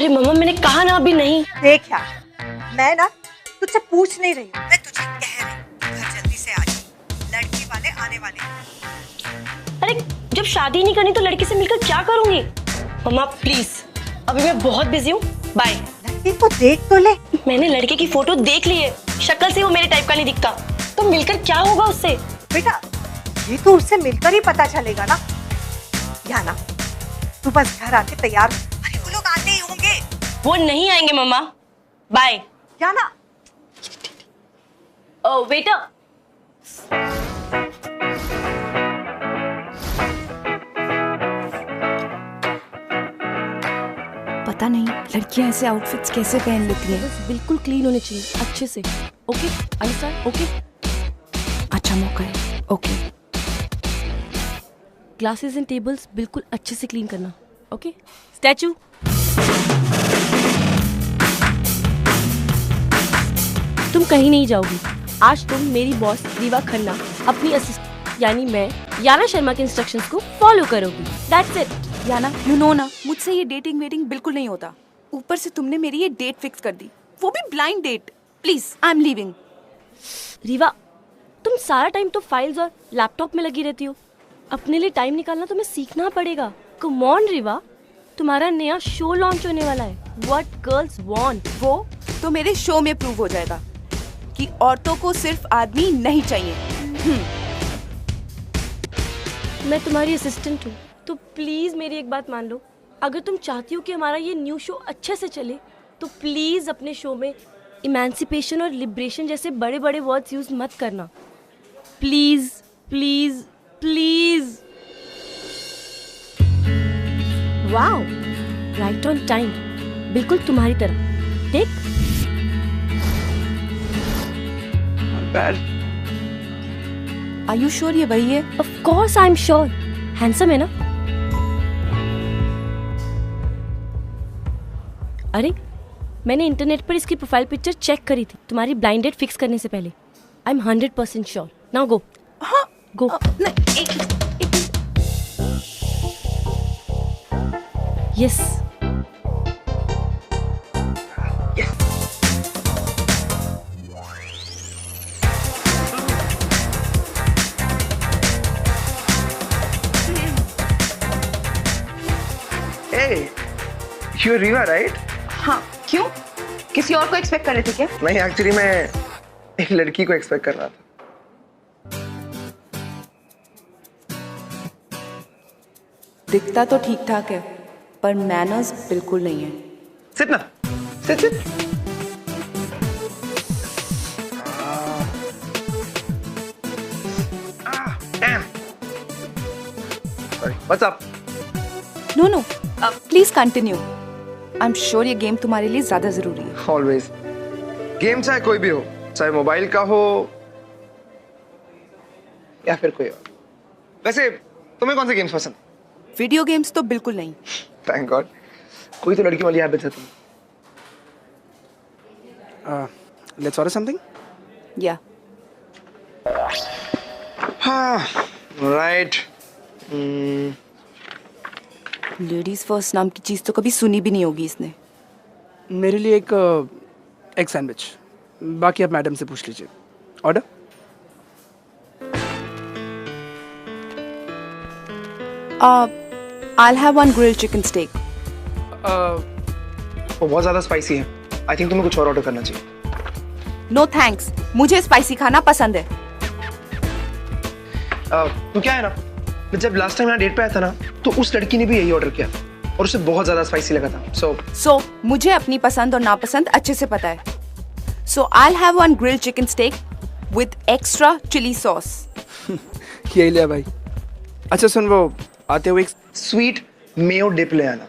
अरे मम्मा मैंने कहा ना अभी नहीं। देख यार, मैं ना तुझसे पूछ नहीं रही हूँ, मैं तुझे कह रही हूँ घर जल्दी से आ जा, लड़की वाले आने वाले हैं। अरे जब शादी नहीं करनी तो लड़की से मिलकर क्या करूंगी? मम्मा प्लीज, अभी मैं बहुत बिजी हूँ, बाय। लड़की को देख तो ले। मैंने लड़के की फोटो देख ली है, शक्ल से वो मेरे टाइप का नहीं दिखता, तो मिलकर क्या होगा उससे? बेटा ये तो उससे मिलकर ही पता चलेगा ना। या ना तू बस घर आके तैयार, अरे वो लोग आते ही होंगे। वो नहीं आएंगे मम्मा, बाय। या ना वेटर। पता नहीं लड़कियां ऐसे आउटफिट्स कैसे पहन लेती हैं। बस बिल्कुल क्लीन होने चाहिए, अच्छे से। Okay understand? ओके अच्छा मौका है। ओके ग्लासेस एंड टेबल्स बिल्कुल अच्छे से क्लीन करना। Okay statue. तुम कहीं नहीं जाओगी, आज तुम मेरी बॉस रीवा खन्ना अपनी असिस्टेंट यानी मैं याना शर्मा के इंस्ट्रक्शंस को फॉलो करोगी। That's it. Yana you know ना, मुझसे ये डेटिंग वेटिंग बिल्कुल नहीं होता। ऊपर से तुमने मेरी ये डेट फिक्स कर दी, वो भी blind date. Please I am leaving. Reeva तुम सारा टाइम तो फाइल्स और लैपटॉप में लगी रहती हो, अपने लिए टाइम निकालना तुम्हें सीखना पड़ेगा। कम ऑन रीवा, तुम्हारा नया शो लॉन्च होने वाला है, व्हाट गर्ल्स वांट। वो तो मेरे शो में प्रूव हो जाएगा कि औरतों को सिर्फ आदमी नहीं चाहिए। मैं तुम्हारी असिस्टेंट हूँ, तो प्लीज मेरी एक बात मान लो। अगर तुम चाहती हो कि हमारा ये न्यू शो अच्छे से चले, तो प्लीज अपने शो में इमेंसिपेशन और लिबरेशन जैसे बड़े बड़े वर्ड्स यूज मत करना। Please please please. Wow, right on time, बिल्कुल तुम्हारी तरह। देख आर यू श्योर ये वही है? Of course I am sure. Handsome है ना? अरे मैंने इंटरनेट पर इसकी प्रोफाइल पिक्चर चेक करी थी तुम्हारी ब्लाइंड डेट फिक्स करने से पहले। I am 100% sure. Now go. हाँ गो। नहीं, yes. Hey, you're Riva, right? हाँ क्यों? किसी और को एक्सपेक्ट कर रहे थे क्या? नहीं, एक्चुअली मैं एक लड़की को एक्सपेक्ट कर रहा था। दिखता तो ठीक ठाक है, पर मैनर्स बिल्कुल नहीं है। सिट ना, sit sit. Damn. Sorry. What's up? No no please continue. I am sure ये गेम तुम्हारे लिए ज्यादा जरूरी है। Always. गेम चाहे कोई भी हो, चाहे मोबाइल का हो या फिर कोई और। वैसे तुम्हें कौन से गेम्स पसंद? वीडियो गेम्स तो बिल्कुल नहीं। Thank God. कोई तो लड़की वाली हैबिट है तुम। Let's order something? या हाँ, right. लेडीज फर्स्ट नाम की चीज तो कभी सुनी भी नहीं होगी इसने। मेरे लिए एक एग सैंडविच, बाकी आप मैडम से पूछ लीजिए। Order? I'll have one grilled chicken steak. वो बहुत ज्यादा स्पाइसी है। आई थिंक तुम्हें कुछ और ऑर्डर करना चाहिए। No thanks, मुझे स्पाइसी खाना पसंद है। तो क्या है ना, मैं जब लास्ट टाइम यहाँ डेट पे आया था ना, तो उस लड़की ने भी यही ऑर्डर किया और उसे बहुत ज्यादा स्पाइसी लगा था। So मुझे अपनी पसंद और नापसंद अच्छे से पता है। So I'll have one grilled chicken steak with extra chili sauce. यही लिया भाई। अच्छा सुन, वो आते हुए एक स्वीट मेयो डिप ले आना,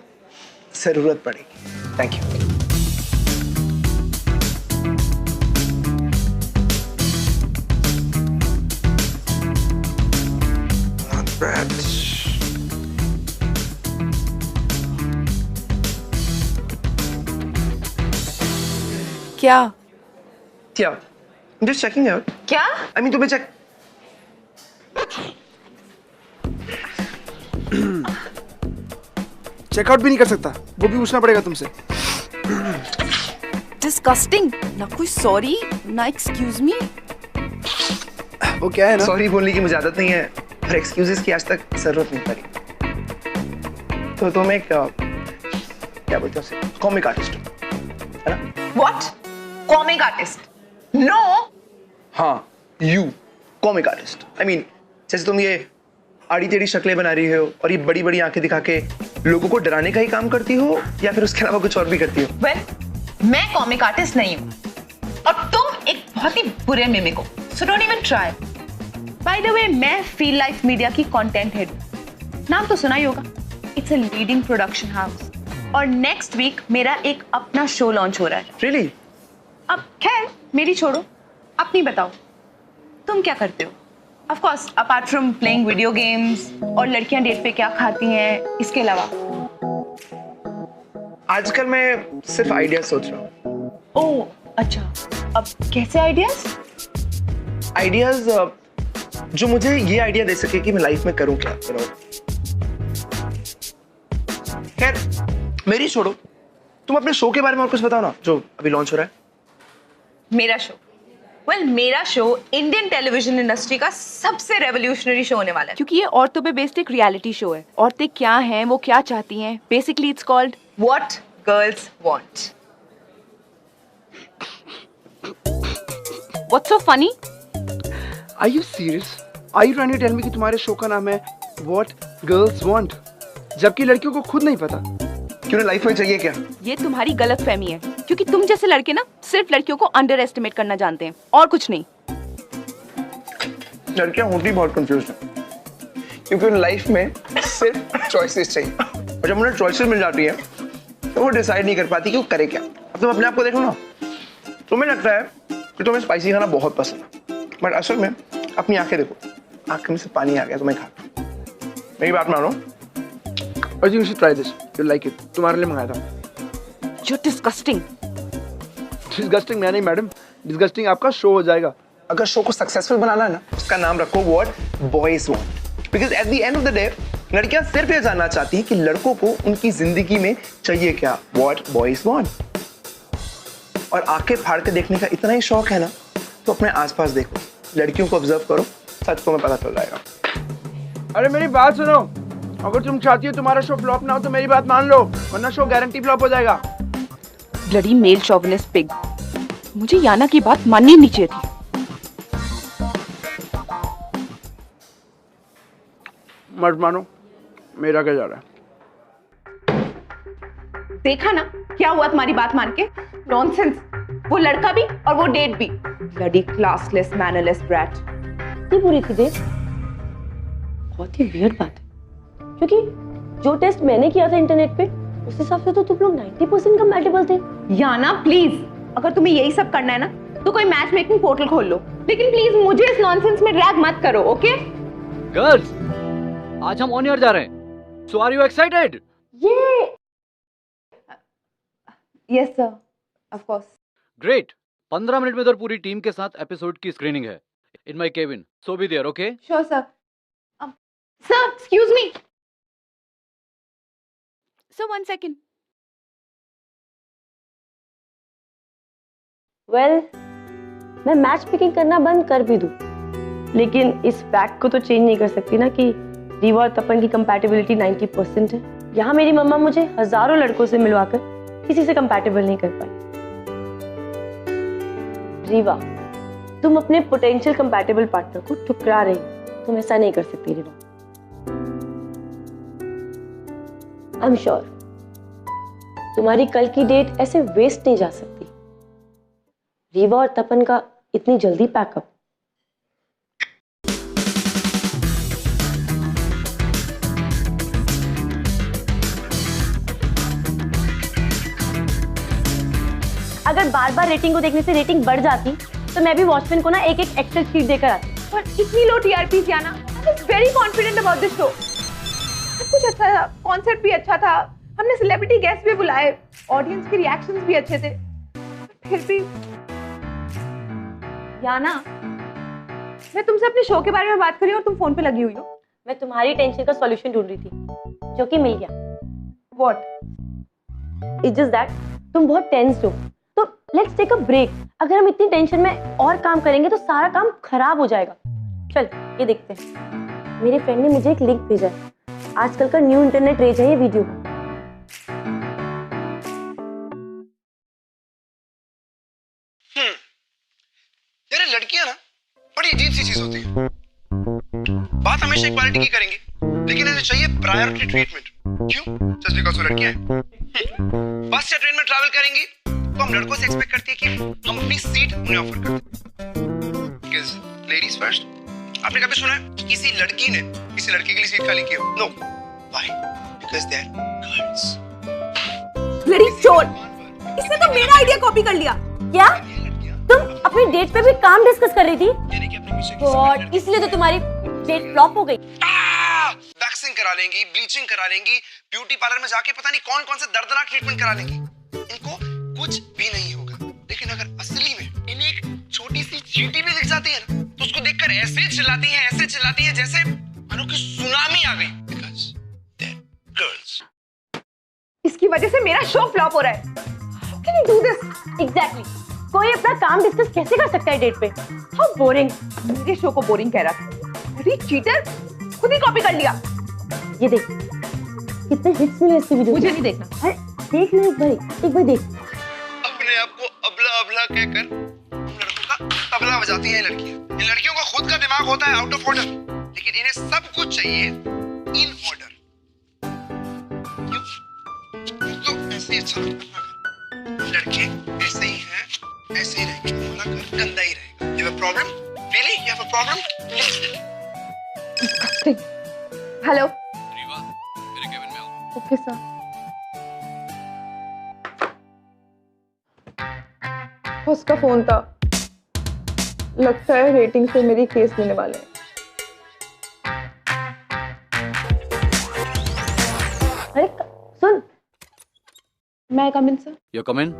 जरूरत पड़ेगी। Thank you. Bread. क्या? Yeah, I'm just checking out. क्या? I mean, तुम्हें check. चेकआउट भी नहीं कर सकता, वो भी पूछना पड़ेगा तुमसे। डिस्गस्टिंग। ना कोई सॉरी ना एक्सक्यूज मी। वो क्या है ना, सॉरी बोलने की मुझे आदत नहीं है और एक्सक्यूजेस की आज तक जरूरत नहीं पड़ी। तो तुम एक क्या बोलते हो उसे, कॉमिक आर्टिस्ट है ना? व्हाट? Comic artist? नो। हाँ, you comic artist. I mean जैसे तुम ये आड़ी टेढ़ी शक्लें बना रही हो और ये बड़ी बड़ी आंखें दिखा के लोगों को डराने का ही काम करती हो या फिर उसके अलावा कुछ और भी करती हो? वेल, मैं कॉमिक आर्टिस्ट नहीं हूँ और तुम एक बहुत ही बुरे मिमिक हो, so don't even try. By the way, मैं फील लाइफ मीडिया की कंटेंट हेड, नाम तो सुना ही होगा। It's a leading production house और नेक्स्ट वीक मेरा एक अपना शो लॉन्च हो रहा है। Really? अब खैर मेरी छोड़ो, अपनी बताओ, तुम क्या करते हो? Of course apart from playing video games और लड़कियां डेट पे क्या खाती हैं, इसके अलावा। आजकल मैं सिर्फ आइडिया सोच रहा हूँ। ओह अच्छा, अब कैसे आइडियाज? आइडियाज जो मुझे ये आइडिया दे सके कि मैं लाइफ में करूं क्या। खैर मेरी छोड़ो, तुम अपने शो के बारे में और कुछ बताओ ना जो अभी लॉन्च हो रहा है। मेरा शो? वेल, मेरा शो इंडियन टेलीविजन इंडस्ट्री का सबसे रेवोल्यूशनरी शो होने वाला है। क्योंकि ये औरतों पे बेस्ड एक रियलिटी शो है। औरतें क्या हैं, वो क्या चाहती हैं, basically it's called what girls want. What's so funny? Are you serious? Are you trying to tell me कि तुम्हारे शो का नाम है व्हाट गर्ल्स वांट, जबकि लड़कियों को खुद नहीं पता क्यों लाइफ में चाहिए क्या? ये तुम्हारी गलत फहमी है, क्योंकि तुम जैसे लड़के ना सिर्फ लड़कियों को अंडर एस्टिमेट करना जानते हैं और कुछ नहीं। लड़कियां होती बहुत कंफ्यूज हैं क्योंकि उन लाइफ में सिर्फ चॉइसेस चाहिए और जब उन्हें चॉइसेस मिल जाती है तो वो डिसाइड नहीं कर पाती कि वो करे क्या। अब तुम अपने आप को देखो ना, तुम्हें लगता है कि तुम्हें स्पाइसी खाना बहुत पसंद है, बट असल में अपनी आंखें देखो, आंख में से पानी आ गया तुम्हें खा। मेरी बात मानो। और you should try this, you like it, तुम्हारे लिए मंगाया था। जो डिस्गस्टिंग। डिस्गस्टिंग मैं नहीं मैडम, डिस्गस्टिंग आपका शो हो जाएगा। अगर शो को सक्सेसफुल बनाना है ना, उसका नाम रखो what boys want, because at the end of the day लड़कियां सिर्फ ये जानना चाहती हैं कि लड़कों को उनकी जिंदगी में चाहिए क्या, व्हाट बॉयज वांट। और आंखें फाड़ के देखने का इतना ही शौक है ना, तो अपने आसपास देखो, लड़कियों को ऑब्जर्व करो, सच तुम्हें पता चल जाएगा। अरे मेरी बात सुनो, अगर तुम चाहती हो तुम्हारा शो फ्लॉप ना हो तो मेरी बात मान लो, वरना शो गारंटी फ्लॉप हो जाएगा। Bloody male chauvinist pig. मुझे याना की बात माननी नहीं चाहिए थी। मत मानो, मेरा क्या जा रहा है। देखा ना क्या हुआ तुम्हारी बात मान के? नॉनसेंस। वो लड़का भी और वो डेट भी। Bloody classless mannerless brat. ये बुरी थी देव, बहुत ही वियर्ड बात है, क्योंकि जो टेस्ट मैंने किया था इंटरनेट पे उस हिसाब से तो तुम लोग 90% कंपैटिबल थे। याना प्लीज, अगर तुम्हें यही सब करना है ना तो कोई मैच मेकिंग पोर्टल खोल लो, लेकिन प्लीज मुझे इस नॉनसेंस में ड्रैग मत करो, ओके? गर्ल्स, आज हम ऑन एयर जा रहे हैं, सो आर यू एक्साइटेड? ये yes sir, of course. Great. 15 minute में इधर पूरी टीम के साथ एपिसोड की स्क्रीनिंग है in my cabin, so be there, okay? Sure sir. Sir excuse me sir, 1 second. Well, मैं मैच पिकिंग करना बंद कर भी दूं, लेकिन इस फैक्ट को तो चेंज नहीं कर सकती ना कि रीवा और तपन की कंपैटिबिलिटी 90% है। यहाँ मेरी मम्मा मुझे हजारों लड़कों से मिलवाकर किसी से कंपैटिबल नहीं कर पाई। रीवा, तुम अपने पोटेंशियल कंपैटिबल पार्टनर को ठुकरा रही हो, तुम ऐसा नहीं कर सकती रीवा। आई एम श्योर तुम्हारी कल की डेट ऐसे वेस्ट नहीं जा सकती। रीवा और तपन का इतनी जल्दी पैकअप। अगर बार बार रेटिंग को देखने से रेटिंग बढ़ जाती तो मैं भी वॉचमैन को ना एक एक एक्सेल शीट देकर आती। पर इतनी लो टीआरपी जाना, I was very confident about this show. सब कुछ अच्छा था, कॉन्सेप्ट भी अच्छा था, हमने सेलिब्रिटी गेस्ट भी बुलाए, ऑडियंस के रिएक्शंस भी अच्छे थे, फिर भी याना, मैं तुमसे अपने शो के बारे में बात करी और तुम फोन पे लगी हुई हो। मैं तुम्हारी टेंशन का सॉल्यूशन ढूंढ रही थी, जो कि मिल गया। व्हाट? इट्स जस्ट दैट तुम बहुत टेंस्ड हो, तो लेट्स टेक अ ब्रेक। अगर हम इतनी टेंशन में और काम करेंगे तो सारा काम खराब हो जाएगा। चल ये देखते हैं। मेरे फ्रेंड ने मुझे एक लिंक भेजा है। आजकल का न्यू इंटरनेट रेज है ये वीडियो। यार लड़कियां ना बड़ी अजीब सी चीज होती है। बात हमेशा इक्वालिटी की करेंगे, लेकिन इन्हें चाहिए प्रायोरिटी ट्रीटमेंट। क्यों? जस्ट बिकॉज़ वो लड़कियां हैं। बस या ट्रेन में ट्रैवल करेंगी तो हम लड़कों से एक्सपेक्ट करते हैं कि हम अपनी सीट उन्हें ऑफर करें। Because ladies first. आपने कभी सुना है कि किसी लड़की ने किसी लड़के के लिए सीट खाली की हो? No. Why? Because they are girls. Bloody चोर, इसने तो मेरा आइडिया कॉपी कर लिया। क्या तुम अपनी डेट पे भी काम डिस्कस कर रही थी? यानी कि अपने पीछे गॉड, इसलिए तो तुम्हारी डेट फ्लॉप हो गई। वैक्सिंग करा लेंगी, ब्लीचिंग करा लेंगी, ब्यूटी पार्लर में जाके पता नहीं कौन कौन से दर्दनाक ट्रीटमेंट करा लेंगी। इनको कुछ भी नहीं होगा। लेकिन अगर असली में इन्हें एक छोटी सी चींटी भी दिख जाती है ना, तो उसको देखकर ऐसे चिल्लाती हैं जैसे मानो कि सुनामी आ गई। Because they're girls. इसकी वजह से मेरा शो फ्लॉप हो रहा है। How can you do this? Exactly. कोई अपना काम डिस्कस कैसे कर सकता है डेट पे? How boring. मेरे शो को बोरिंग कह रहा था। अरे चीटर, खुद ही कॉपी कर लिया। ये देख कितने हिट्स मिले इसके वीडियो। मुझे नहीं देखना। अरे देख ले एक बार देख। अपने आप को अबला अबला कहकर हम लड़कों का तबला बजाती हैं ये लड़कियां। इन लड़कियों का खुद का दिमाग होता है आउट ऑफ ऑर्डर, लेकिन इन्हें सब कुछ चाहिए इन ऑर्डर। क्यों? तो ऐसे ही अच्छा लगता है। लड़के ऐसे ही हैं, ऐसे ही रहेंगे, हमारा घर गंदा ही रहेगा। You have a problem? Really? You have a problem? Please. Hello. Rewa, मेरे केबिन में आओ। Okay sir. उसका फोन था। लगता है रेटिंग से मेरी केस लेने वाले हैं। अरे सुन। मैं come in sir. You come in.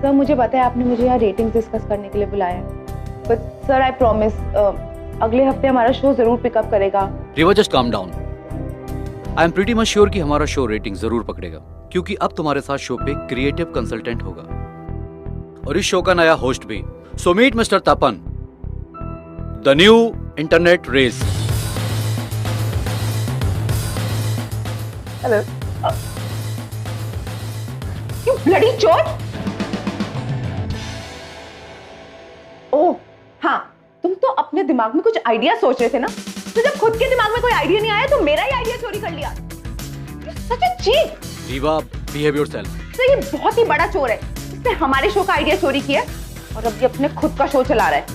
Sir मुझे पता है आपने मुझे यहाँ रेटिंग डिस्कस करने के लिए बुलाया है, बट सर आई प्रॉमिस अगले हफ्ते हमारा शो जरूर पिकअप करेगा। Rewa just calm down. I am pretty much sure कि हमारा शो रेटिंग जरूर पकड़ेगा, क्योंकि अब तुम्हारे साथ शो पे क्रिएटिव कंसल्टेंट होगा और इस शो का नया होस्ट भी। So meet mister Tapan, the new internet race. Hello. You bloody चोर। ओह हाँ, तुम तो अपने दिमाग में कुछ आइडिया सोच रहे थे ना, तो जब खुद के दिमाग में कोई आइडिया नहीं आया तो मेरा ही आइडिया चोरी कर लिया। Such a cheat. Riva, behave yourself. तो ये बहुत ही बड़ा चोर है। इसने हमारे शो का आइडिया चोरी किया और अब ये अपने खुद का शो चला रहा है।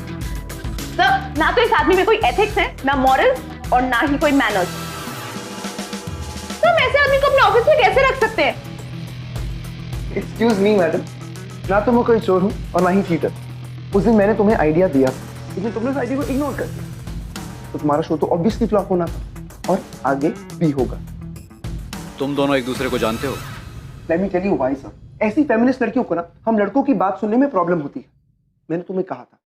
सर ना तो इस आदमी में कोई एथिक्स है, ना मॉरल और ना ही कोई मैनर्स। तो हम ऐसे आदमी को अपने ऑफिस में कैसे रख सकते हैं? एक्सक्यूज मी मैडम, ना तो मैं कोई चोर हूँ और ना ही चीटर। उस दिन मैंने तुम्हें आइडिया दिया, लेकिन तुमने उस आइडिया को इग्नोर कर दिया, तो तुम्हारा शो तो ऑब्वियसली फ्लॉप होना था और आगे भी होगा। तुम दोनों एक दूसरे को जानते हो? Let me tell you why sir. ऐसी फेमिनिस्ट लड़कियों को ना हम लड़कों की बात सुनने में प्रॉब्लम होती है। मैंने तुम्हें कहा था।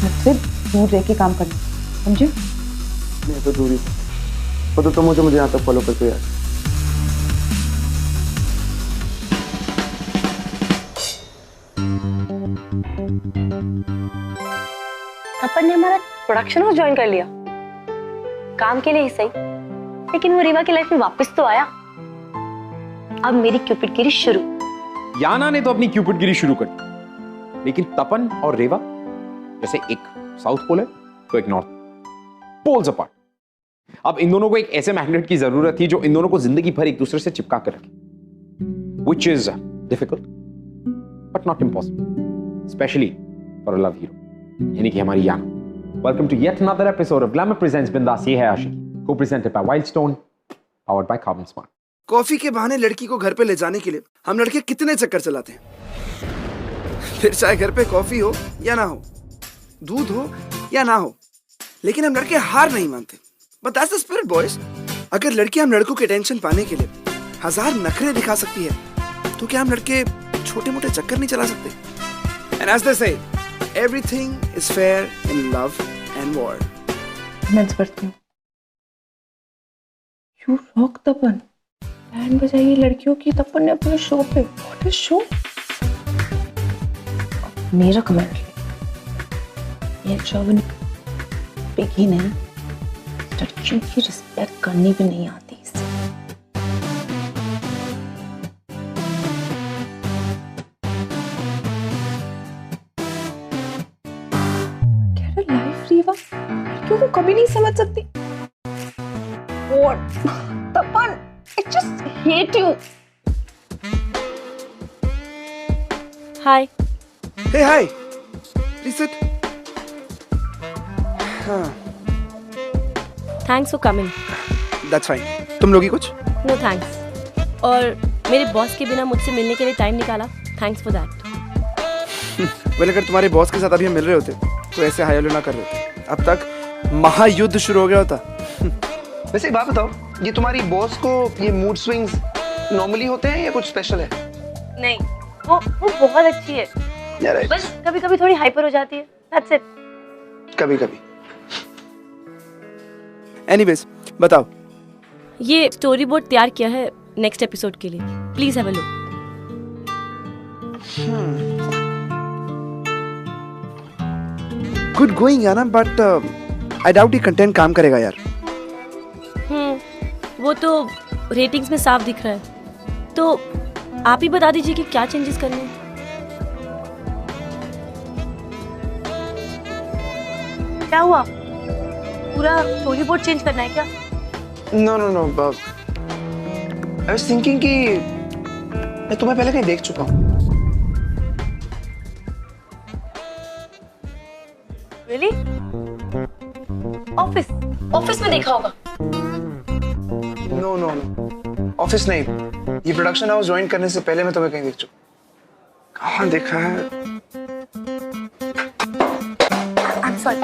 मुझसे दूर रह के काम करना, समझे? मैं तो दूरी वो तो तुम मुझे यहाँ तक फॉलो करते यार। अपन ने हमारा प्रोडक्शन हाउस ज्वाइन कर लिया, काम के लिए ही सही, लेकिन वो रीवा की लाइफ में वापस तो आया। अब मेरी क्यूपिडगिरी शुरू। याना ने तो अपनी क्यूपिडगिरी शुरू कर दी, लेकिन तपन और रेवा जैसे एक साउथ पोल है तो एक नॉर्थ पोल्स अपार्ट। अब इन दोनों को एक ऐसे मैग्नेट की जरूरत थी जो इन दोनों को जिंदगी भर एक दूसरे से चिपका कर रखे, which is difficult but not impossible, especially for a love hero, यानी कि हमारी याना। Welcome to yet another episode of Glamour Presents Bindas Ye Hai Aashiki, co-presented by Wildstone, powered by Carbon Smart. Coffee के बहाने लड़की को घर पे ले जाने के लिए हम लड़के कितने चक्कर चलाते हैं। फिर चाहे घर पे कॉफी हो या ना हो, दूध हो या ना हो, लेकिन हम लड़के हार नहीं मानते। But that's the spirit, boys. अगर लड़की हम लड़कों के टेंशन पाने के लिए 1000 नखरे दिखा सकती है, तो क्या हम लड़के छोटे मोटे चक्कर नहीं चला सकते? And as they say, everything is fair in love and war. Comments पढ़ती हूँ। You rock Tapan. बैंड बजाइए लड़कियों की तपन ने अपने शो पे। What a show? मेरा कमेंट ले। ये शोभन पिगी नहीं, लड़कियों की रिस्पेक्ट करनी भी नहीं आती इसे। लाइफ रीवा लड़कियों को कभी नहीं समझ सकती। और Tapan, I just hate you. Hi. Hey, hi. Please sit. हाँ, thanks for coming. that's fine. तुम लोगी कुछ? No thanks. और मेरे बॉस के बिना मुझसे मिलने के लिए टाइम निकाला, थैंक्स फॉर दैट। वेल, अगर तुम्हारे बॉस के साथ अभी हम मिल रहे होते तो ऐसे हाय हेलो ना कर रहे होते। अब तक महायुद्ध शुरू हो गया होता। वैसे एक बात बताओ, ये तुम्हारी बॉस को ये मूड स्विंग्स नॉर्मली होते हैं या कुछ स्पेशल है? नहीं, वो बहुत अच्छी है, या राइट, बस कभी कभी थोड़ी हाइपर हो जाती है, दैट्स इट। कभी कभी। एनीवेज, बताओ। ये स्टोरी बोर्ड तैयार किया है नेक्स्ट एपिसोड के लिए, please have a look. Good going Yana, but I doubt ये कंटेंट काम करेगा यार। वो तो रेटिंग्स में साफ दिख रहा है, तो आप ही बता दीजिए कि क्या चेंजेस करने हैं। क्या हुआ, पूरा स्टोरी बोर्ड चेंज करना है क्या? No no no, I was thinking कि मैं तुम्हें पहले कहीं देख चुका हूँ। रियली? ऑफिस में देखा होगा। नो नो नो, ऑफिस नहीं, ये प्रोडक्शन हाउस ज्वाइन करने से पहले मैं तुम्हें कहीं देख चुका। कहाँ देखा है? I'm sorry.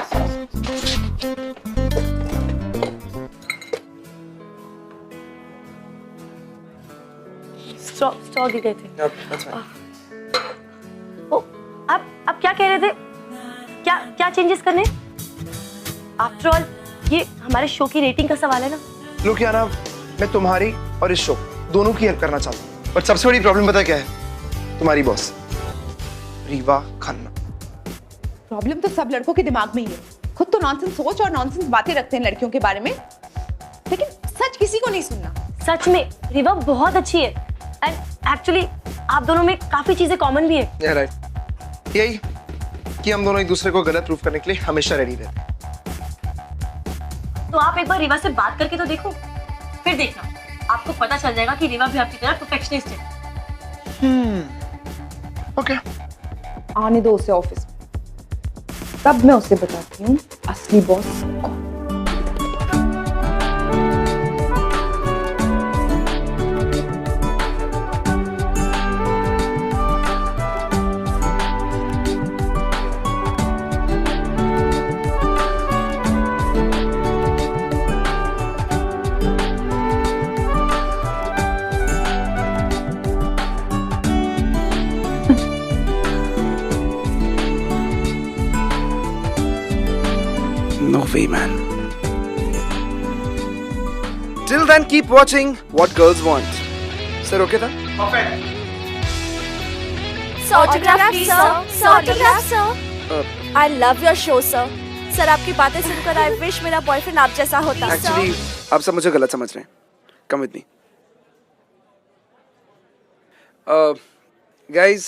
स्टॉक गए थे। ओ, आप क्या कह रहे थे? क्या चेंजेस करने? आफ्टर ऑल ये हमारे शो की रेटिंग का सवाल है ना। लोग क्या ना, मैं तुम्हारी और इस शो दोनों की हेल्प करना चाहता हूँ, बट सबसे बड़ी प्रॉब्लम पता क्या है? तुम्हारी बॉस रीवा खन्ना। प्रॉब्लम तो सब लड़कों के दिमाग में ही है। खुद तो नॉनसेंस सोच और नॉनसेंस बातें रखते हैं लड़कियों के बारे में, लेकिन सच किसी को नहीं सुनना। सच में रीवा बहुत अच्छी है, एंड एक्चुअली आप दोनों में काफी चीजें कॉमन भी है। राइट, यही कि हम दोनों एक दूसरे को गलत प्रूफ करने के लिए हमेशा रेडी रहते हैं। तो आप एक बार रीवा से बात करके तो देखो, फिर देखना आपको पता चल जाएगा कि रीवा भी आपकी तरह परफेक्शनिस्ट है। ओके, आने दो उसे ऑफिस में, तब मैं उसे बताती हूँ असली बॉस कौन। No way, man. Till then, keep watching What Girls Want. Sir, okay था? Autograph, please, sir. Autograph, sir. I love your show, sir. Sir आपकी बातें सुनकर I wish मेरा बॉयफ्रेंड आप जैसा होता। Actually, आप सब मुझे गलत समझ रहे हैं। Come with me. Guys,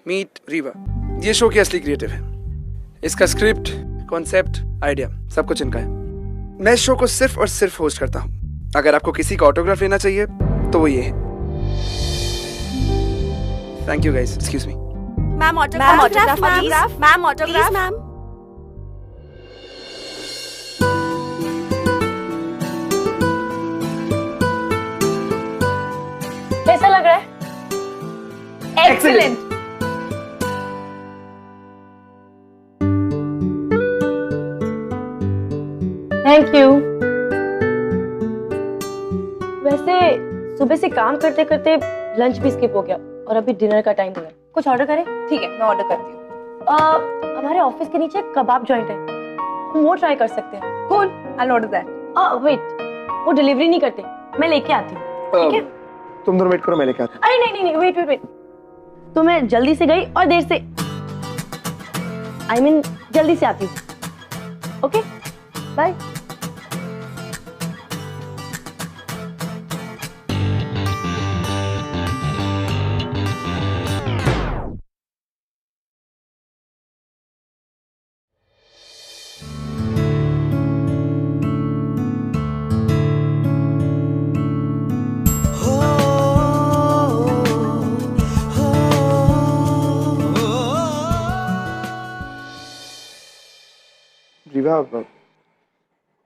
meet Riva. ये शो की असली क्रिएटिव है। इसका स्क्रिप्ट, कॉन्सेप्ट, आइडिया सब कुछ इनका है। मैं इस शो को सिर्फ और सिर्फ होस्ट करता हूँ। अगर आपको किसी का ऑटोग्राफ लेना चाहिए तो वो ये है। Thank you guys, excuse me. Ma'am autograph, ma'am autograph, ma'am autograph, ma'am. कैसा लग रहा है? एक्सीलेंट। Thank you. वैसे सुबह से काम करते करते लंच भी स्किप हो गया और अभी डिनर का टाइम हो गया। कुछ ऑर्डर करें? ठीक है, मैं ऑर्डर करती हूँ। हमारे ऑफिस के नीचे कबाब जॉइंट है, हम वो ट्राई कर सकते हैं। Cool, I will order that. Wait, वो डिलीवरी नहीं करते, मैं लेके आती हूँ। ठीक है? तुम दोनों वेट करो, मैं लेके आता हूँ। अरे नहीं नहीं, वेट वेट वेट, तो मैं जल्दी से गई और देर से I mean, जल्दी से आती हूँ। Okay, bye. Reeva,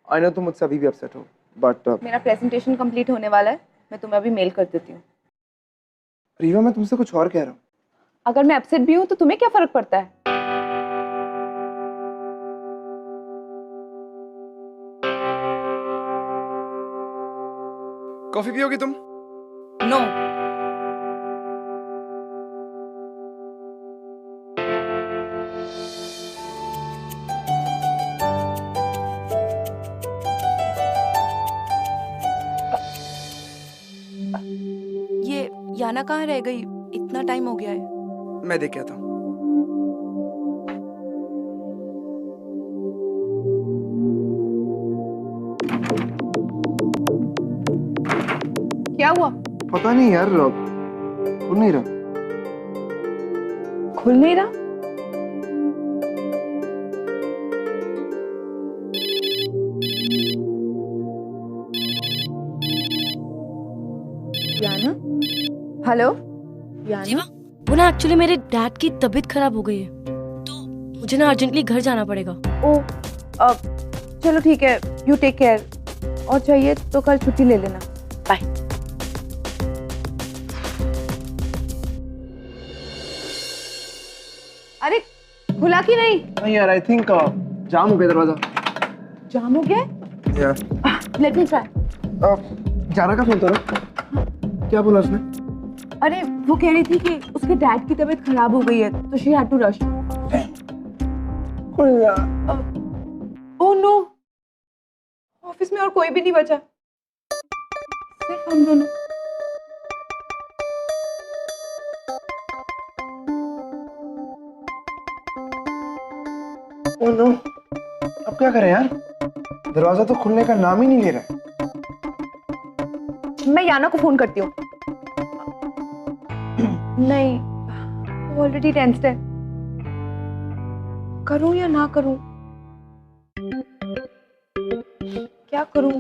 I know तुम मुझसे अभी भी अपसेट हो, बट मेरा प्रेजेंटेशन कंप्लीट होने वाला है, मैं तुम्हें अभी मेल कर देती हूँ। रीवा, मैं तुमसे कुछ और कह रहा हूँ। अगर मैं अपसेट भी हूँ तो तुम्हें क्या फर्क पड़ता है? कॉफी पियोगी तुम? नो। ये याना कहाँ रह गई? इतना टाइम हो गया है। मैं देख के आता हूँ। क्या हुआ? पता नहीं यार, खुल नहीं रहा। खुल नहीं रहा? याना? हेलो याना? वो ना एक्चुअली मेरे डैड की तबीयत खराब हो गई है, तो मुझे ना अर्जेंटली घर जाना पड़ेगा। ओ, चलो ठीक है, यू टेक केयर। और चाहिए तो कल छुट्टी ले लेना। बाय। अरे खुला कि नहीं? नहीं यार, आई थिंक जाम हो गया दरवाजा। जाम हो गया? यार लेट मी ट्राई। जाना का फोन करो। क्या बोला उसने? अरे वो कह रही थी कि उसके डैड की तबीयत खराब हो गई है, तो she had to rush. Oh no, office में और कोई भी नहीं बचा, सिर्फ हम दोनों। ओह नो, अब क्या करें यार? दरवाजा तो खुलने का नाम ही नहीं ले रहा है। मैं याना को फोन करती हूँ। नहीं, वो ऑलरेडी टेंस्ड है। करूं या ना करूं? क्या करूं?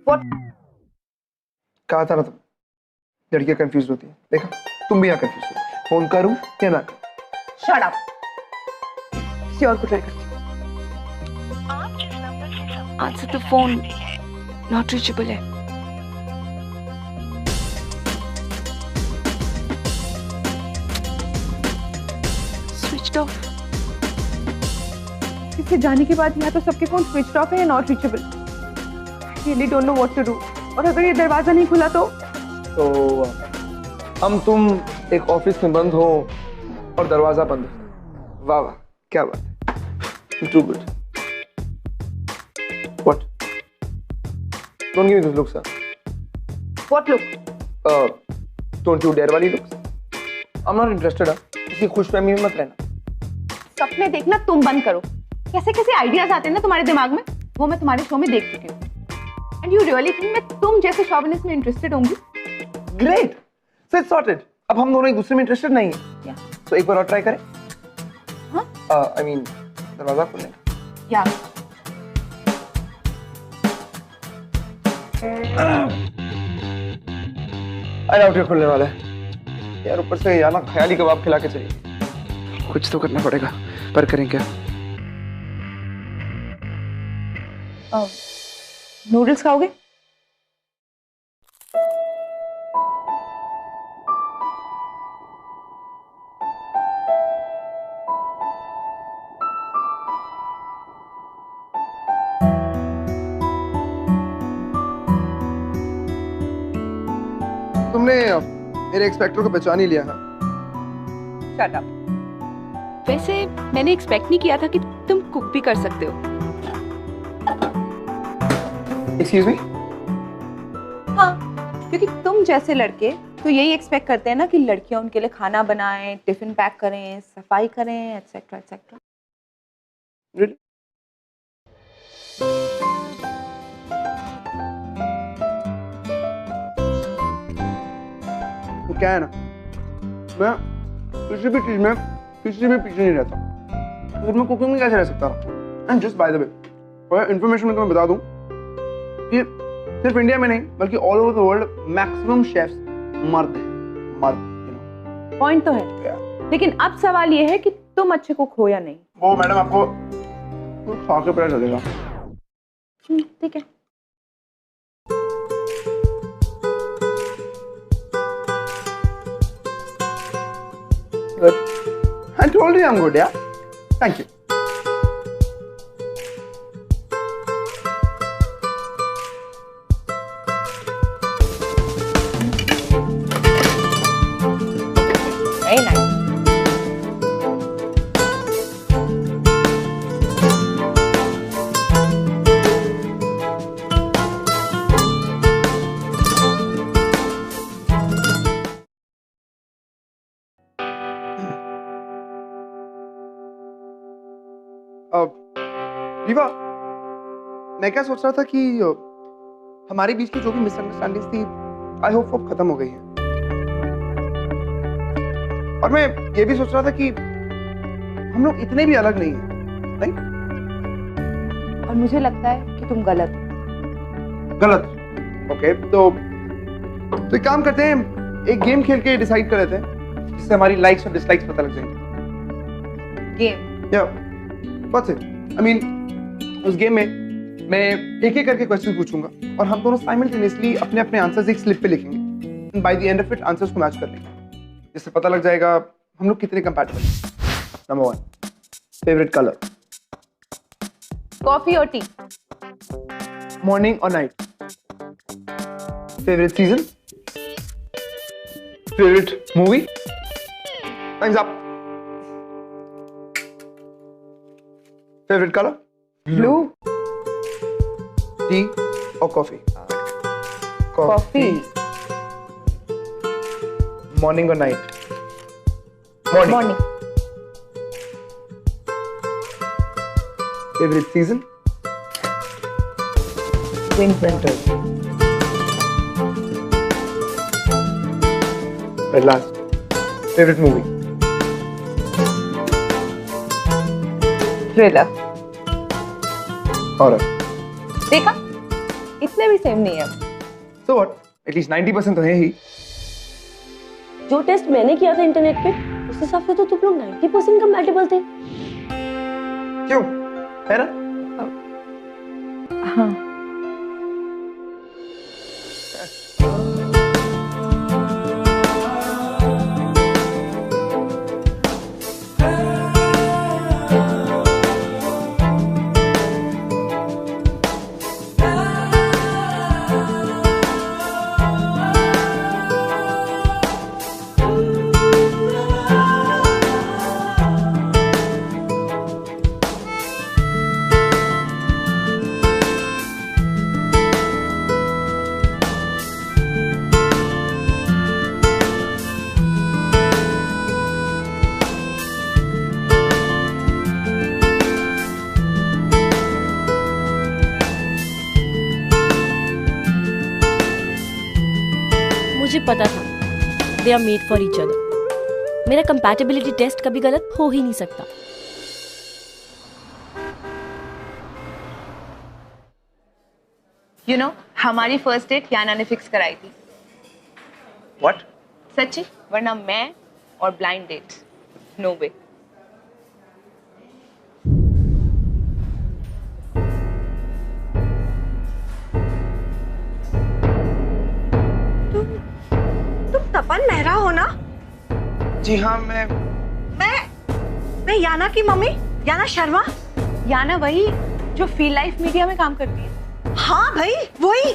What? कहा था ना तुम, लड़कियां कंफ्यूज होती है। देखा, तुम भी यहाँ कंफ्यूज हो। फोन करूं या ना करूं? Shut up. किसी और को ट्राई करती हूँ। आज से तो फोन नॉट रीचेबल है। Switched off. इससे जाने के बाद या तो सबके फोन स्विच ऑफ है या not reachable. Really don't know what to do. और अगर ये दरवाजा नहीं खुला तो हम तुम एक ऑफिस में बंद हो और दरवाजा बंद हो। वाह वाह, क्या बात है। Too good. What? Don't give me this looks. What look? Don't you dare वाली looks. I am not interested. किसी खुशफहमी में मत रहना। सपने देखना तुम बंद करो। कैसे कैसे आइडियाज आते हैं ना तुम्हारे दिमाग में, वो मैं तुम्हारे शो में देख चुकी हूँ। एंड यू रियली थिंक मैं तुम जैसे शॉविनिस्ट में इंटरेस्टेड होंगी? Great, so it's sorted. अब हम दोनों एक दूसरे में इंटरेस्टेड नहीं है। तो एक बार और ट्राई करें। हाँ, आई मीन दरवाजा खोलने का। या आई डाउट ये खुलने वाला है यार। ऊपर से याना ख्याली कबाब खिला के चली। कुछ तो करना पड़ेगा, पर करें क्या? नूडल्स खाओगे? तुमने मेरे एक्सपेक्टर को पहचान ही लिया है। Shut up. वैसे मैंने एक्सपेक्ट नहीं किया था कि तुम कुक भी कर सकते हो। Excuse me? हाँ, क्योंकि तुम जैसे लड़के तो यही एक्सपेक्ट करते हैं ना कि लड़कियां उनके लिए खाना बनाएं, टिफिन पैक करें, सफाई करें, एटसेट्रा एटसेट्रा। वो क्या है ना, मैं किसी भी चीज में किसी भी पीछे नहीं रहता। तो मैं कुकिंग में कैसे रह सकता रहा? And just by the way, for information मैं तुम्हें बता दूं कि सिर्फ इंडिया में नहीं बल्कि all over the world maximum chefs मर्द हैं, मर्द, यू नो। पॉइंट तो है, लेकिन अब सवाल ये है कि तुम अच्छे कुक हो या नहीं। वो मैडम आपको खा के पता चलेगा। ठीक है। Good. I told you I'm good, yeah? Thank you. Very nice. Rewa, मैं क्या सोच रहा था कि हमारे बीच की जो भी मिसअंडरस्टैंडिंग्स थी, आई होप वो खत्म हो गई है। और मैं ये भी सोच रहा था कि हम लोग इतने भी अलग नहीं हैं, नहीं? और मुझे लगता है कि तुम गलत हो। गलत? ओके, तो एक काम करते हैं, एक गेम खेल के डिसाइड कर लेते हैं, जिससे हमारी लाइक्स और डिसलाइक्स पता लग जाएंगे। गेम? या व्हाट्स इट? आई मीन उस गेम में मैं एक एक करके क्वेश्चन पूछूंगा और हम दोनों साइमल्टेनियसली अपने अपने आंसर्स एक स्लिप पे लिखेंगे and by the end of it answers को मैच कर लेंगे, जिससे पता लग जाएगा हम लोग कितने कंपैटिबल हैं। Number 1, favourite colour? कॉफी और टी। मॉर्निंग और night? Favourite season? Favourite movie? Times up. Favourite colour? Blue. T और कॉफी? कॉफी। मॉर्निंग और night? Morning. Favourite season? Winter. At last, favourite movie? Thriller. Horror? देखा, इतने भी same नहीं है। So what? At least 90% तो है ही। जो टेस्ट मैंने किया था इंटरनेट पे, उस हिसाब से तो तुम लोग 90% कंपैटिबल थे। क्यों? है ना? हाँ। मुझे पता था they are made for each other. मेरा कंपैटिबिलिटी टेस्ट कभी गलत हो ही नहीं सकता। यू नो, हमारी फर्स्ट डेट याना ने फिक्स कराई थी। व्हाट? सच्ची, वरना मैं और ब्लाइंड डेट, नो वे। तुम तपन मेहरा हो ना? जी हाँ, मैं याना की मम्मी, याना शर्मा। याना वही जो फील लाइफ मीडिया में काम करती है। हाँ भाई, वही।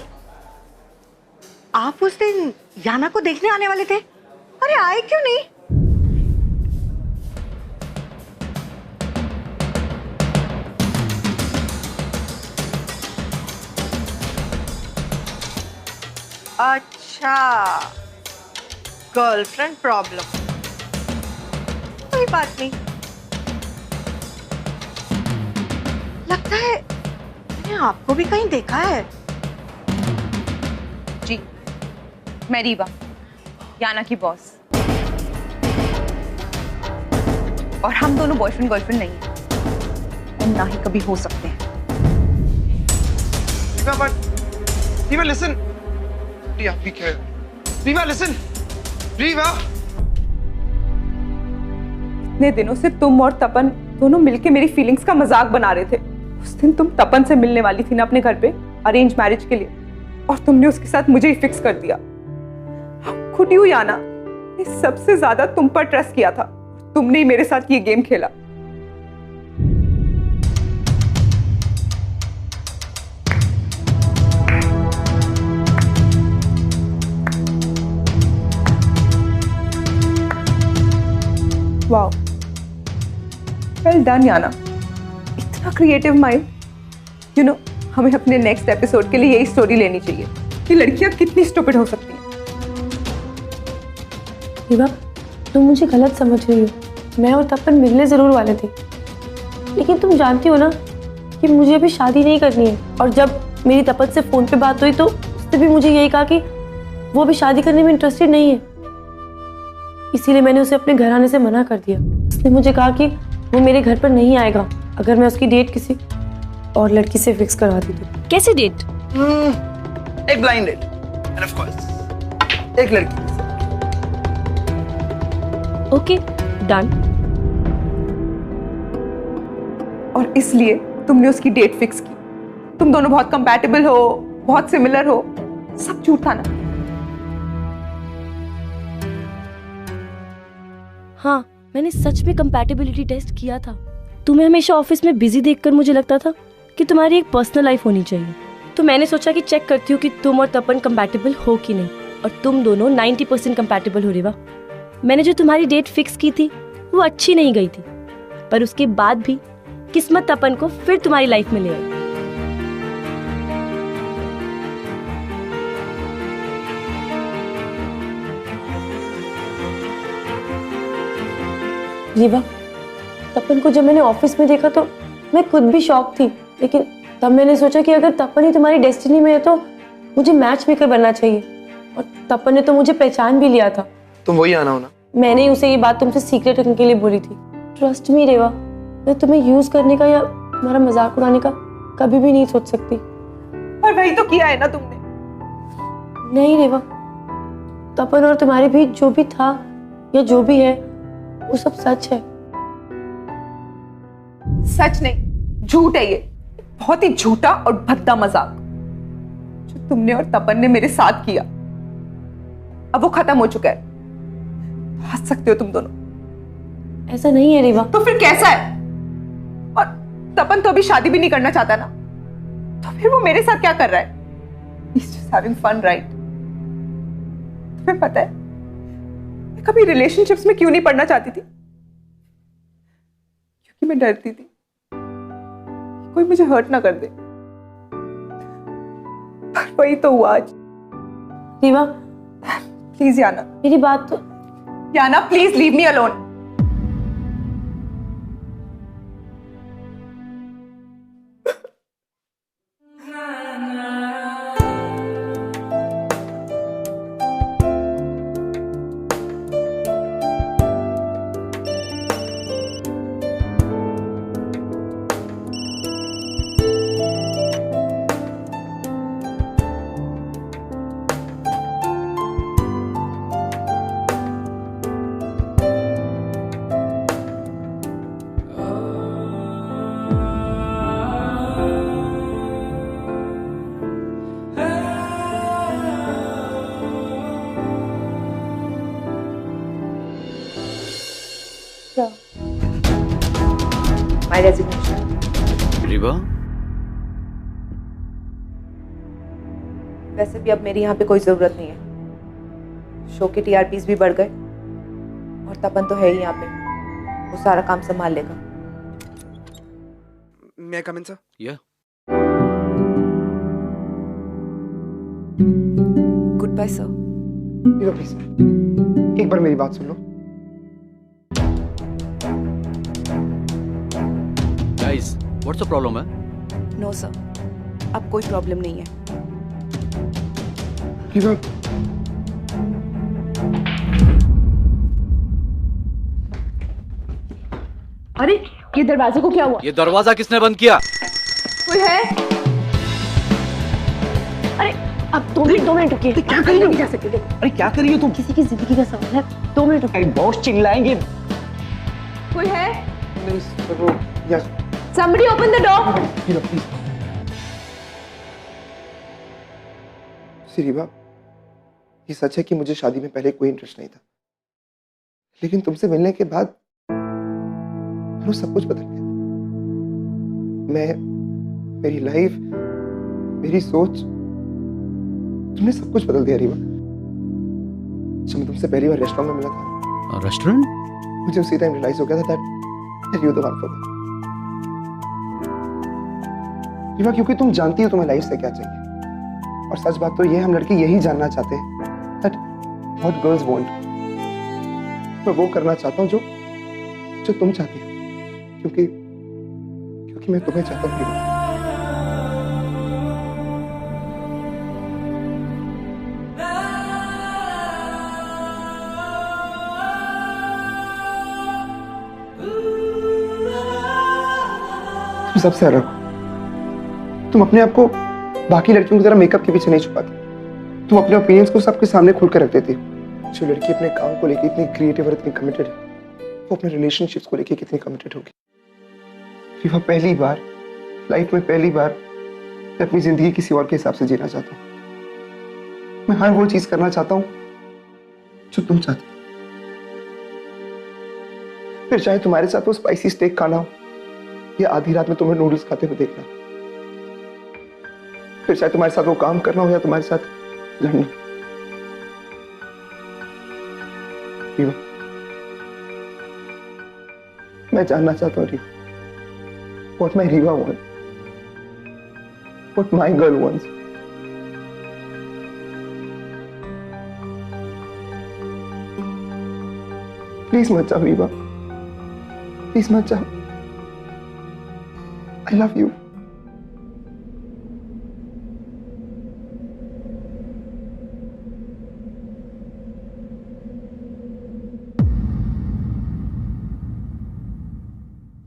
आप उस दिन याना को देखने आने वाले थे, अरे आए क्यों नहीं? अच्छा, गर्लफ्रेंड प्रॉब्लम, कोई बात नहीं। लगता है मैंने आपको भी कहीं देखा है। जी, मैं रीवा, याना की बॉस। और हम दोनों बॉयफ्रेंड गर्लफ्रेंड नहीं हैं, और ना ही कभी हो सकते हैं। Rewa listen, Rewa be careful, Rewa listen, Rewa. इतने दिनों से तुम और तपन दोनों मिलके मेरी फीलिंग्स का मजाक बना रहे थे। उस दिन तुम तपन से मिलने वाली थी ना अपने घर पे अरेंज मैरिज के लिए, और तुमने उसके साथ मुझे ही फिक्स कर दिया। खुद यू याना, मैंने सबसे ज्यादा तुम पर ट्रस्ट किया था, तुमने ही मेरे साथ ये गेम खेला। वाओ, वेल डन याना, इतना क्रिएटिव माइंड। यू नो, हमें अपने नेक्स्ट एपिसोड के लिए यही स्टोरी लेनी चाहिए कि लड़कियां कितनी स्टूपिड हो सकती हैं। रीवा, तुम मुझे गलत समझ रही हो। मैं और तपन मिलने ज़रूर वाले थे, लेकिन तुम जानती हो ना कि मुझे अभी शादी नहीं करनी है। और जब मेरी तपन से फ़ोन पे बात हुई तो उसने भी मुझे यही कहा कि वो अभी शादी करने में इंटरेस्टेड नहीं है। इसीलिए मैंने उसे अपने घर आने से मना कर दिया। उसने मुझे कहा कि वो मेरे घर पर नहीं आएगा अगर मैं उसकी डेट किसी और लड़की से फिक्स करवा दी तो। कैसी डेट? एक blind date, and of course एक लड़की। Okay, done. और इसलिए तुमने उसकी डेट फिक्स की। तुम दोनों बहुत कंपैटिबल हो, बहुत सिमिलर हो, सब झूठ था ना? हाँ, मैंने सच में कंपैटिबिलिटी टेस्ट किया था। तुम्हें हमेशा ऑफिस में बिजी देखकर मुझे लगता था कि तुम्हारी एक पर्सनल लाइफ होनी चाहिए। तो मैंने सोचा कि चेक करती हूँ कि तुम और तपन कंपैटिबल हो कि नहीं, और तुम दोनों 90% कंपैटिबल हो रीवा। मैंने जो तुम्हारी डेट फिक्स की थी वो अच्छी नहीं गई थी, पर उसके बाद भी किस्मत तपन को फिर तुम्हारी लाइफ में ले आई। रीवा, तपन को जब मैंने ऑफिस में देखा तो मैं खुद भी शॉक थी, लेकिन तब मैंने सोचा कि अगर तपन ही तुम्हारी डेस्टिनी में है तो मुझे मैच मेकर बनना चाहिए। और तपन ने तो मुझे पहचान भी लिया था। तुम वही आना हो ना? मैंने ही उसे ये बात तुमसे सीक्रेट रखने के लिए बोली थी। ट्रस्ट मी रेवा, मैं तुम्हें यूज करने का या तुम्हारा मजाक उड़ाने का कभी भी नहीं सोच सकती। और वही तो किया है ना तुमने। नहीं रेवा, तपन और तुम्हारे बीच जो भी था या जो भी है वो सब सच है। सच नहीं, झूठ है ये, बहुत ही झूठा और भद्दा मजाक जो तुमने और तपन ने मेरे साथ किया। अब वो खत्म हो चुका है, हंस सकते हो तुम दोनों। ऐसा नहीं है रीवा। तो फिर कैसा है? और तपन तो अभी शादी भी नहीं करना चाहता ना, तो फिर वो मेरे साथ क्या कर रहा है? He's just having fun, right? तुम्हें पता है मैं कभी रिलेशनशिप्स में क्यों नहीं पढ़ना चाहती थी? क्योंकि मैं डरती थी कोई मुझे हर्ट ना कर दे। पर वही तो हुआ आज। रीवा, प्लीज याना, मेरी बात तो। Yana please leave me alone. My resignation. Riva, वैसे भी अब मेरी यहाँ पे कोई जरूरत नहीं है। शो के टीआरपीज भी बढ़ गए और तपन तो है ही यहाँ पे, वो सारा काम संभाल लेगा। मैं कम इन सर? या गुड बाय सर। प्लीज एक बार मेरी बात सुन लो। गाइस, व्हाट्स द प्रॉब्लम है? नो सर, अब कोई प्रॉब्लम नहीं है। रीवा, अरे ये दरवाजे को क्या हुआ? ये दरवाजा किसने बंद किया? कोई है? अरे अब 2 मिनट रुकिए। क्या कर रही हो? जा सकते देखो, अरे क्या कर रही हो तुम? किसी की जिंदगी का सवाल है, 2 मिनट रुकिए। अरे बॉस चिल्लाएंगे। कोई है? नहीं सर, वो yes. Somebody open the door. Rewa please. Rewa, ये सच है कि मुझे शादी में पहले कोई इंटरेस्ट नहीं था, लेकिन तुमसे मिलने के बाद वो सब कुछ बदल गया। मैं, मेरी लाइफ, मेरी सोच, तुमने सब कुछ बदल दिया रीवा। जब मैं तुमसे पहली बार रेस्टोरेंट में मिला था, रेस्टोरेंट? मुझे उसी टाइम रियलाइज हो गया था that you're the one for me। Rewa, क्योंकि तुम जानती हो तुम्हें लाइफ से क्या चाहिए, और सच बात तो ये हम लड़के यही जानना चाहते हैं that what girls want। मैं वो करना चाहता हूँ जो तुम चाहती हो, क्योंकि मैं तुम्हें चाहता हूँ रीवा। तुम सबसे अलग हो। तुम अपने आप को बाकी लड़कियों की तरह मेकअप के पीछे नहीं छुपाती। तुम अपने ओपिनियंस को सबके सामने खुलकर रख देती हो। जो लड़की अपने काम को लेकर इतनी क्रिएटिव और इतनी कमिटेड है, वो अपने रिलेशनशिप्स को लेकर कितनी कमिटेड होगी। रीवा, पहली बार लाइफ में पहली बार मैं अपनी जिंदगी किसी और के हिसाब से जीना चाहता हूँ। मैं हर वो चीज करना चाहता हूँ जो तुम चाहती हो। फिर चाहे तुम्हारे साथ वो स्पाइसी स्टेक खाना हो या आधी रात में तुम्हें नूडल्स खाते हुए देखना, फिर चाहे तुम्हारे साथ वो काम करना हो या तुम्हारे साथ लड़ना। रीवा, मैं जानना चाहता हूँ Rewa, what my Riva wants, what my girl wants। Please मत जाओ रीवा, प्लीज मत जाओ। I love you।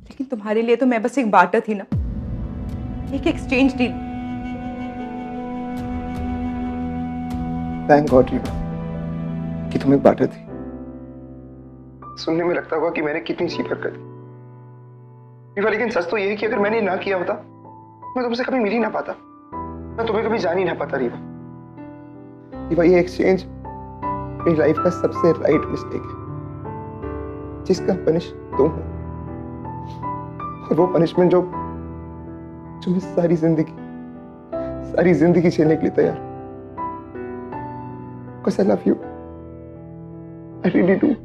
लेकिन तुम्हारे लिए तो मैं बस एक बार्टर थी ना, एक exchange deal. Thank God Rewa कि तुम एक बार्टर थी। सुनने में लगता होगा कि मैंने कितनी चीप हरकत की रीवा, लेकिन सच तो ये है कि अगर मैंने ना किया होता, मैं तुमसे कभी मिल ही ना पाता, मैं तुम्हें कभी जान ही ना पाता रीवा। रीवा, ये एक्सचेंज मेरी लाइफ का सबसे राइट मिस्टेक है, जिसका पनिश तुम हो, और वो पनिशमेंट जो मैं सारी जिंदगी झेलने के लिए तैयार। Because I love you, I really do।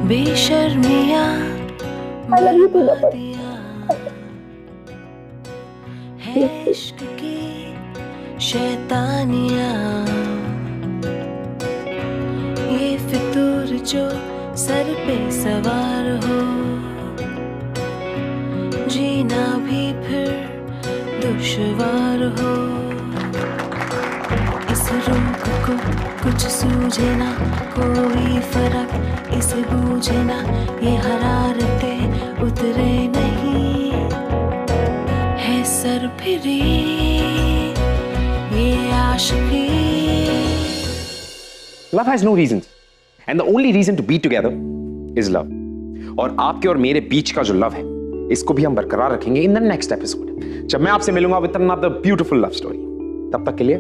बेशर्मिया है इश्क की शैतानिया, ये फितूर जो सर पे सवार हो, जीना भी फिर दुश्वार हो। इस रुख को कुछ सूझे ना, कोई फर्क इसे बूझे ना, ये हरारतें उतरे नहीं है सर फिरी ये आशिकी। Love has no reasons, and the only reason to be together is love। और आपके और मेरे बीच का जो लव है, इसको भी हम बरकरार रखेंगे इन द नेक्स्ट एपिसोड, जब मैं आपसे मिलूंगा with another beautiful love story. तब तक के लिए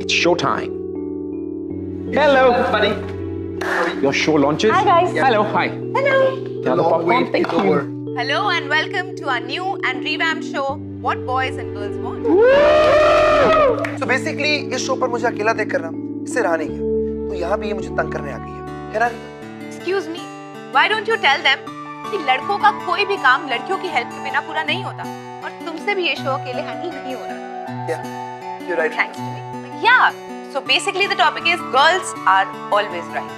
it's show time. Hello buddy, your show launches. Hi guys. Hello. Hi. Hello. Popcorn. Thank you. Hello and welcome to our new and revamped show, What Boys and Girls Want. So basically इस show पर मुझे अकेला देख कर ना इससे रहा नहीं गया, तो यहाँ भी ये मुझे तंग करने आ गई है ना? Excuse me, why don't you tell them कि लड़कों का कोई भी काम लड़कियों की हेल्प के बिना पूरा नहीं होता, और तुमसे भी ये शो अकेले हैंडल नहीं हो रहा। Yeah, you're right. Thanks to me. Yeah. So basically the topic is girls are always right.